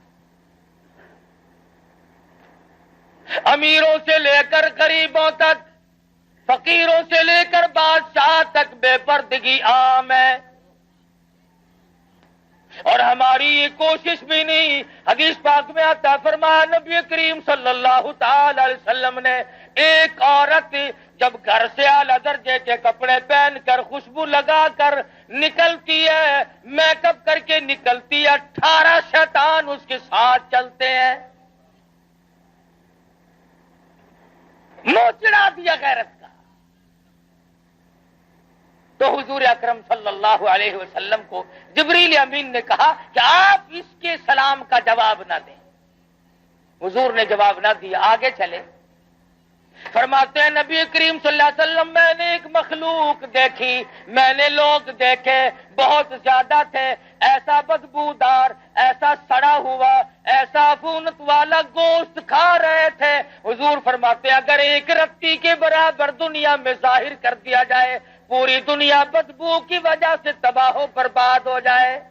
امیروں سے لے کر غریبوں تک، فقیروں سے لے کر بادشاہ تک بے پردگی عام ہے. اور ہماری یہ کوشش بھی نہیں. حدیث پاک میں آتا فرمایا نبی کریم صلی اللہ تعالی علیہ وسلم نے، ایک عورت جب گھر سے اعلی درجے کے کپڑے پہن کر خوشبو لگا کر نکلتی ہے، میک اپ کر کے نکلتی ہے، 18 شیطان اس کے ساتھ چلتے ہیں. منہ چڑھا دیا غیرت کا. تو حضور اکرم صلی اللہ علیہ وسلم کو جبریل امین نے کہا کہ آپ اس کے سلام کا جواب نہ دیں. حضور نے جواب نہ دیا، آگے چلے. فرماتے ہیں نبی کریم صلی اللہ علیہ وسلم میں نے ایک مخلوق دیکھی، میں نے لوگ دیکھے، بہت زیادہ تھے، ایسا بدبودار، ایسا سڑا ہوا، ایسا عفونت والا گوشت کھا رہے تھے. حضور فرماتے ہیں اگر ایک رتی کے برابر دنیا میں ظاہر کر دیا جائے، پوری دنیا بدبو کی وجہ سے تباہ و برباد ہو جائے.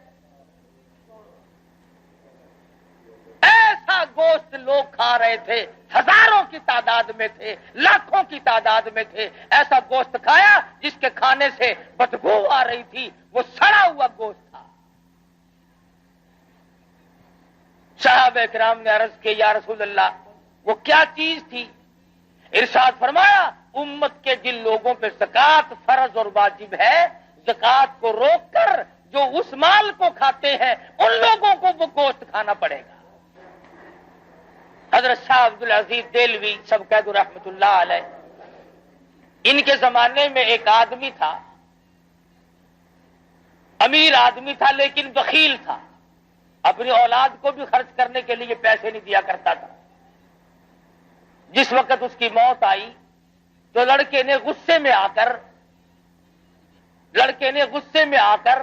ایسا گوشت لوگ کھا رہے تھے، ہزاروں کی تعداد میں تھے، لاکھوں کی تعداد میں تھے. ایسا گوشت کھایا جس کے کھانے سے بدبو آ رہی تھی، وہ سڑا ہوا گوشت تھا. صحابہ کرام نے عرض کی یا رسول اللہ وہ کیا چیز تھی؟ ارشاد فرمایا امت کے جن لوگوں پہ زکوٰۃ فرض اور واجب ہے، زکوٰۃ کو روک کر جو اس مال کو کھاتے ہیں ان لوگوں کو وہ گوشت کھانا پڑے گا. حضرت شاہ عبدالعزیز دہلوی سب قید رحمت اللہ علیہ، ان کے زمانے میں ایک آدمی تھا، امیر آدمی تھا لیکن بخیل تھا، اپنی اولاد کو بھی خرچ کرنے کے لیے پیسے نہیں دیا کرتا تھا. جس وقت اس کی موت آئی تو لڑکے نے غصے میں آ کر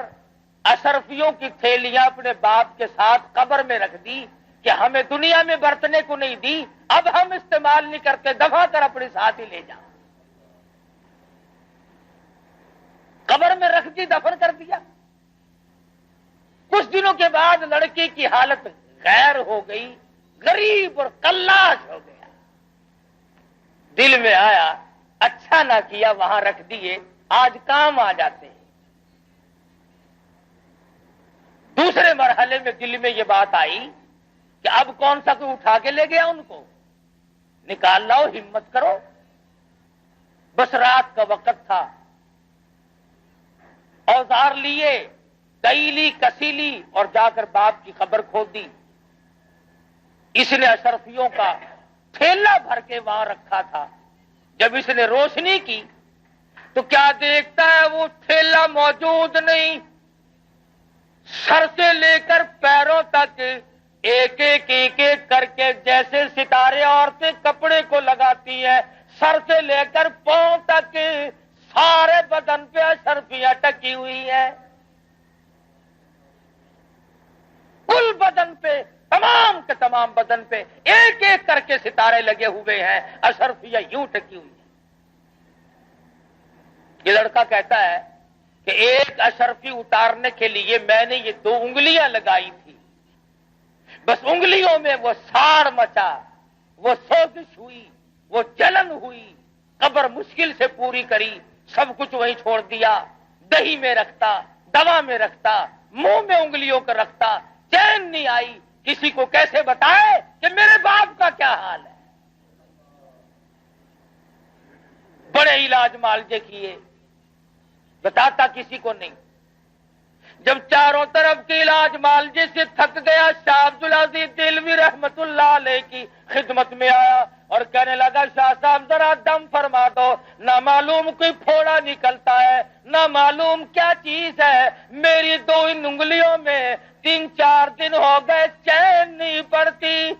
اشرفیوں کی تھیلیاں اپنے باپ کے ساتھ قبر میں رکھ دی کہ ہمیں دنیا میں برتنے کو نہیں دی، اب ہم استعمال نہیں کرتے، دفع کر اپنے ساتھ ہی لے جا. قبر میں رکھ دی، دفن کر دیا. کچھ دنوں کے بعد لڑکی کی حالت غیر ہو گئی، غریب اور قلاش ہو گیا. دل میں آیا اچھا نہ کیا وہاں رکھ دیے، آج کام آ جاتے ہیں. دوسرے مرحلے میں دل میں یہ بات آئی کہ اب کون سا کوئی اٹھا کے لے گیا، ان کو نکال لاؤ، ہمت کرو. بس رات کا وقت تھا، اوزار لیے، دئی لی، کسی لی اور جا کر باپ کی قبر کھود دی. اس نے اشرفیوں کا تھیلا بھر کے وہاں رکھا تھا. جب اس نے روشنی کی تو کیا دیکھتا ہے وہ تھیلا موجود نہیں. سر سے لے کر پیروں تک ایک ایک کر کے جیسے ستارے عورتیں کپڑے کو لگاتی ہیں، سر سے لے کر پاؤں تک سارے بدن پہ اشرفیاں ٹکی ہوئی ہیں. کل بدن پہ، تمام کے تمام بدن پہ ایک ایک کر کے ستارے لگے ہوئے ہیں، اشرفیاں یوں ٹکی ہوئی ہیں. یہ لڑکا کہتا ہے کہ ایک اشرفی اتارنے کے لیے میں نے یہ 2 انگلیاں لگائی تھی، بس انگلیوں میں وہ ساڑ مچا، وہ سوزش ہوئی، وہ جلن ہوئی. قبر مشکل سے پوری کری، سب کچھ وہیں چھوڑ دیا. دہی میں رکھتا، دوا میں رکھتا، منہ میں انگلیوں کو رکھتا، چین نہیں آئی. کسی کو کیسے بتائے کہ میرے باپ کا کیا حال ہے. بڑے علاج معالجے کیے، بتاتا کسی کو نہیں. جب چاروں طرف کے علاج معالجے سے تھک گیا، شاہ عبدالعزیز دہلوی رحمت اللہ علیہ کی خدمت میں آیا اور کہنے لگا شاہ صاحب ذرا دم فرما دو، نہ معلوم کوئی پھوڑا نکلتا ہے، نہ معلوم کیا چیز ہے. میری 2 انگلیوں میں 3-4 دن ہو گئے چین نہیں پڑتی.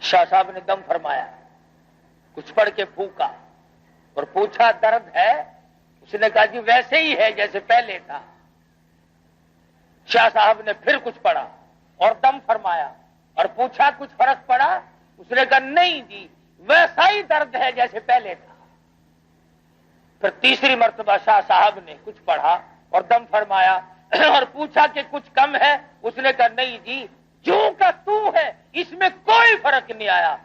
شاہ صاحب نے دم فرمایا، کچھ پڑھ کے پھونکا اور پوچھا درد ہے؟ اس نے کہا جی ویسے ہی ہے جیسے پہلے تھا۔ شاہ صاحب نے پھر کچھ پڑھا اور دم فرمایا اور پوچھا کچھ فرق پڑا؟ اس نے کہا نہیں جی ویسا ہی درد ہے جیسے پہلے تھا۔ پھر تیسری مرتبہ شاہ صاحب نے کچھ پڑھا اور دم فرمایا اور پوچھا کہ کچھ کم ہے؟ اس نے کہا نہیں جی جو کا تو ہے اس میں کوئی فرق نہیں آیا۔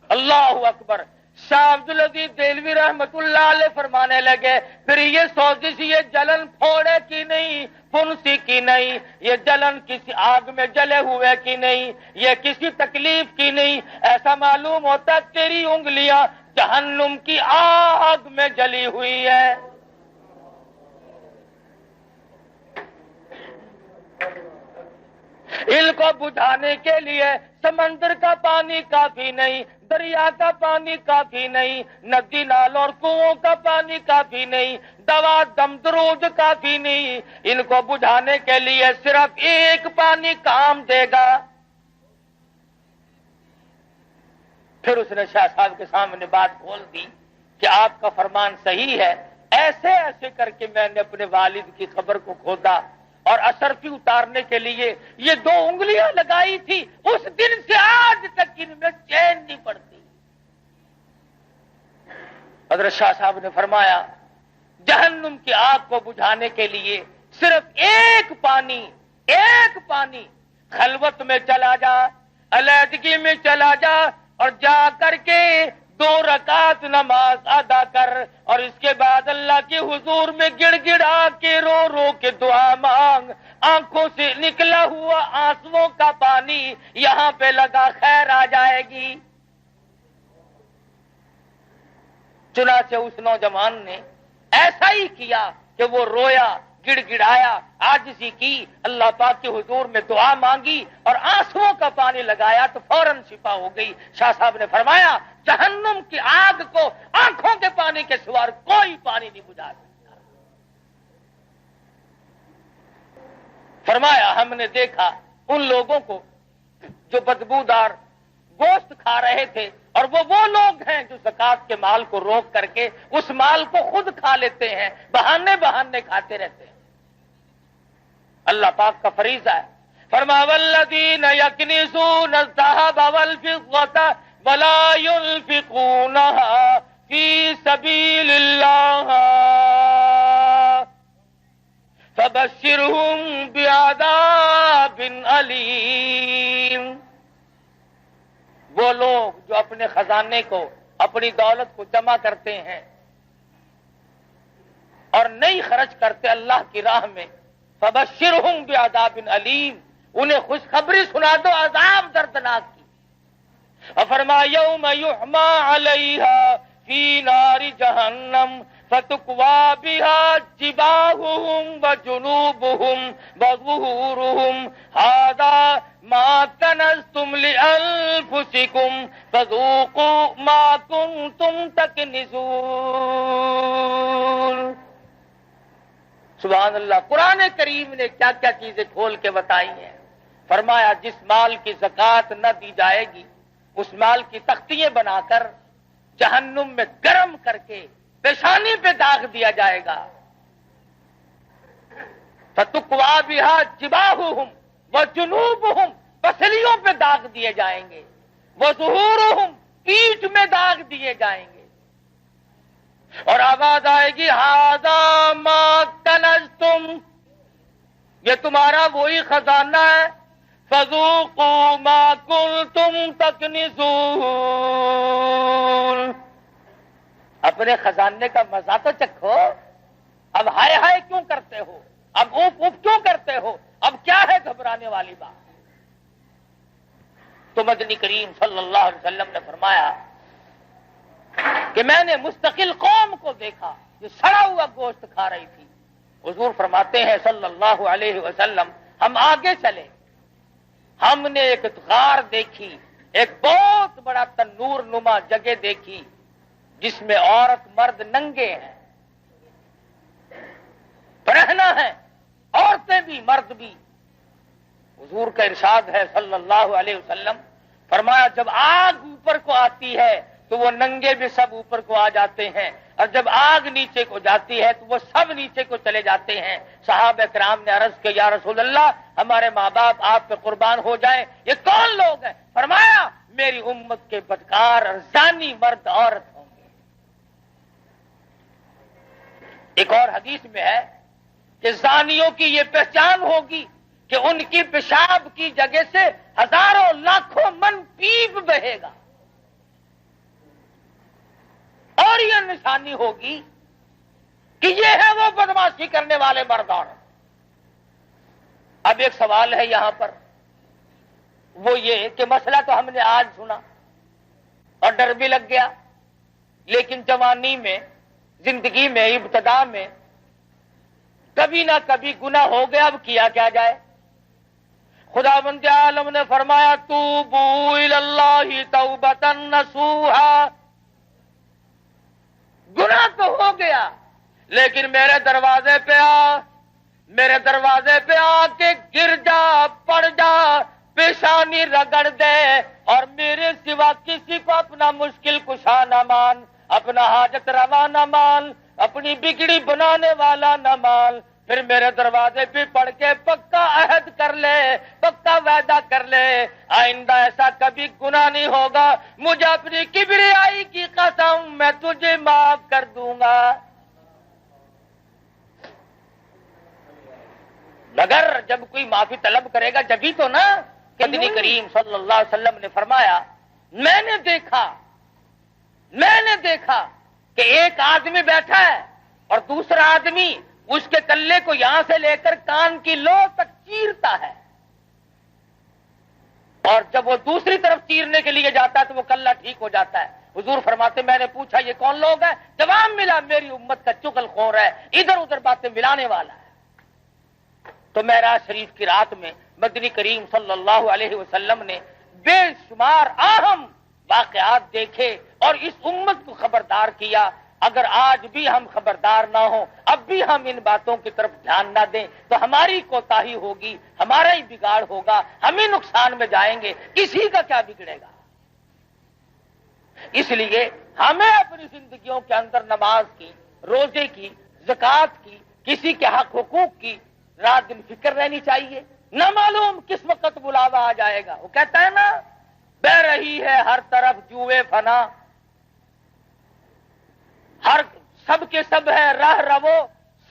اللہ اکبر۔ شاہ عبدالعزیز دہلوی رحمت اللہ علیہ فرمانے لگے پھر یہ سوزش یہ جلن پھوڑے کی نہیں، پھنسی کی نہیں، یہ جلن کسی آگ میں جلے ہوئے کی نہیں، یہ کسی تکلیف کی نہیں، ایسا معلوم ہوتا تیری انگلیاں جہنم کی آگ میں جلی ہوئی ہے۔ ان کو بجھانے کے لیے سمندر کا پانی کافی نہیں، دریا کا پانی کافی نہیں، ندی نالوں اور کنووں کا پانی کافی نہیں، دوا دم درود کافی نہیں، ان کو بجھانے کے لیے صرف ایک پانی کام دے گا۔ پھر اس نے شاہ صاحب کے سامنے بات کھول دی کہ آپ کا فرمان صحیح ہے، ایسے ایسے کر کے میں نے اپنے والد کی قبر کو کھودا اور اشرفی اتارنے کے لیے یہ 2 انگلیاں لگائی تھی، اس دن سے آج تک ان میں چین نہیں پڑتی۔ حضرت شاہ صاحب نے فرمایا جہنم کی آگ کو بجھانے کے لیے صرف ایک پانی خلوت میں چلا جا، علیحدگی میں چلا جا اور جا کر کے 2 رکعت نماز ادا کر اور اس کے بعد اللہ کے حضور میں گڑ گڑا کے رو رو کے دعا مانگ، آنکھوں سے نکلا ہوا آنسوؤں کا پانی یہاں پہ لگا، خیر آ جائے گی۔ چنانچہ اس نوجوان نے ایسا ہی کیا کہ وہ رویا، گڑ گڑایا، عاجزی کی، اللہ پاک کے حضور میں دعا مانگی اور آنسوؤں کا پانی لگایا تو فوراً شفا ہو گئی۔ شاہ صاحب نے فرمایا جہنم کی آگ کو آنکھوں کے پانی کے سوا کوئی پانی نہیں بجھا سکتا۔ فرمایا ہم نے دیکھا ان لوگوں کو جو بدبودار گوشت کھا رہے تھے اور وہ لوگ ہیں جو زکات کے مال کو روک کر کے اس مال کو خود کھا لیتے ہیں، بہانے کھاتے رہتے ہیں۔ اللہ پاک کا فریضہ ہے، فرما والذین یکنزون الذهب والفضة ولا ينفقونها في سبيل الله فبشرهم بعذاب أليم۔ وہ لوگ جو اپنے خزانے کو، اپنی دولت کو جمع کرتے ہیں اور نہیں خرچ کرتے اللہ کی راہ میں، فبشرہم بعذاب علیم، انہیں خوشخبری سنا دو عذاب دردناک کی۔ اور فرما یوم یحما علیہا فی نار جہنم فتکوی بہا جباہہم وجنوبہم وظہورہم ھذا ما کنزتم لانفسکم فذوقوا ما کنتم تکنزون۔ سبحان اللہ، قرآن کریم نے کیا کیا چیزیں کھول کے بتائی ہیں۔ فرمایا جس مال کی زکوٰۃ نہ دی جائے گی اس مال کی تختیاں بنا کر جہنم میں گرم کر کے پیشانی پہ داغ دیا جائے گا۔ فتکوی بہا جباہہم وجنوبہم، پسلیوں پہ داغ دیے جائیں گے، وظہورہم، پیٹھ میں داغ دیے جائیں گے، اور آواز آئے گی ھذا ما کنزتم، یہ تمہارا وہی خزانہ ہے، فذوقوا ما کنتم تکنزون، اپنے خزانے کا مزہ تو چکھو، اب ہائے ہائے کیوں کرتے ہو، اب اوف اوف کیوں کرتے ہو، اب کیا ہے گھبرانے والی بات۔ تو مدنی کریم صلی اللہ علیہ وسلم نے فرمایا کہ میں نے مستقل قوم کو دیکھا جو سڑا ہوا گوشت کھا رہی تھی۔ حضور فرماتے ہیں صلی اللہ علیہ وسلم ہم آگے چلے، ہم نے ایک غار دیکھی، ایک بہت بڑا تنور نما جگہ دیکھی جس میں عورت مرد ننگے ہیں، برہنہ ہیں، عورتیں بھی مرد بھی۔ حضور کا ارشاد ہے صلی اللہ علیہ وسلم فرمایا جب آگ اوپر کو آتی ہے تو وہ ننگے بھی سب اوپر کو آ جاتے ہیں، اور جب آگ نیچے کو جاتی ہے تو وہ سب نیچے کو چلے جاتے ہیں۔ صحابہ کرام نے عرض کیا یا رسول اللہ ہمارے ماں باپ آپ پہ قربان ہو جائیں، یہ کون لوگ ہیں؟ فرمایا میری امت کے بدکار اور زانی مرد عورت ہوں گے۔ ایک اور حدیث میں ہے کہ زانیوں کی یہ پہچان ہوگی کہ ان کی پیشاب کی جگہ سے ہزاروں لاکھوں من پیپ بہے گا، اور یہ نشانی ہوگی کہ یہ ہے وہ بدماشی کرنے والے مردان۔ اب ایک سوال ہے یہاں پر، وہ یہ کہ مسئلہ تو ہم نے آج سنا اور ڈر بھی لگ گیا، لیکن جوانی میں، زندگی میں، ابتدا میں کبھی نہ کبھی گناہ ہو گیا، اب کیا کیا جائے؟ خداوند عالم نے فرمایا توبوا الی اللہ توبۃ نصوحا، گناہ تو ہو گیا لیکن میرے دروازے پہ آ، میرے دروازے پہ آ کے گر جا، پڑ جا، پیشانی رگڑ دے، اور میرے سوا کسی کو اپنا مشکل کشا نہ مان، اپنا حاجت روا نہ مان، اپنی بگڑی بنانے والا نہ مان، پھر میرے دروازے پہ پڑھ کے پکا عہد کر لے، پکا وعدہ کر لے، آئندہ ایسا کبھی گناہ نہیں ہوگا، مجھے اپنی کبریائی کی قسم میں تجھے معاف کر دوں گا۔ مگر جب کوئی معافی طلب کرے گا جبھی تو نا کہ نبی کریم صلی اللہ علیہ وسلم نے فرمایا میں نے دیکھا کہ ایک آدمی بیٹھا ہے اور دوسرا آدمی اس کے کلے کو یہاں سے لے کر کان کی لو تک چیرتا ہے، اور جب وہ دوسری طرف چیرنے کے لیے جاتا ہے تو وہ کلہ ٹھیک ہو جاتا ہے۔ حضور فرماتے میں نے پوچھا یہ کون لوگ ہیں؟ جواب ملا میری امت کا چغل خور ہے، ادھر ادھر باتیں ملانے والا ہے۔ تو معراج شریف کی رات میں مدنی کریم صلی اللہ علیہ وسلم نے بے شمار اہم واقعات دیکھے اور اس امت کو خبردار کیا۔ اگر آج بھی ہم خبردار نہ ہوں، اب بھی ہم ان باتوں کی طرف دھیان نہ دیں تو ہماری کوتاہی ہوگی، ہمارا ہی بگاڑ ہوگا، ہم ہی نقصان میں جائیں گے، کسی کا کیا بگڑے گا۔ اس لیے ہمیں اپنی زندگیوں کے اندر نماز کی، روزے کی، زکوٰۃ کی، کسی کے حق حقوق کی رات دن فکر رہنی چاہیے۔ نہ معلوم کس وقت بلاوا آ جائے گا۔ وہ کہتا ہے نا بہ رہی ہے ہر طرف جوئے فنا، ہر سب کے سب ہے راہ رو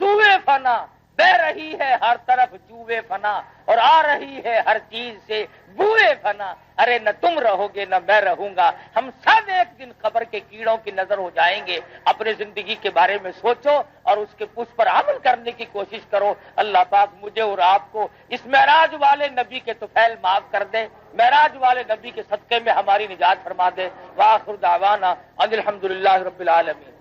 سوئے فنا، بہ رہی ہے ہر طرف جوئے فنا، اور آ رہی ہے ہر چیز سے بوئے فنا۔ ارے نہ تم رہو گے نہ میں رہوں گا، ہم سب ایک دن قبر کے کیڑوں کی نظر ہو جائیں گے۔ اپنے زندگی کے بارے میں سوچو اور اس پر عمل کرنے کی کوشش کرو۔ اللہ پاک مجھے اور آپ کو اس معراج والے نبی کے طفیل معاف کر دے، معراج والے نبی کے صدقے میں ہماری نجات فرما دے۔ وآخر دعوانا ان الحمدللہ رب العالمین۔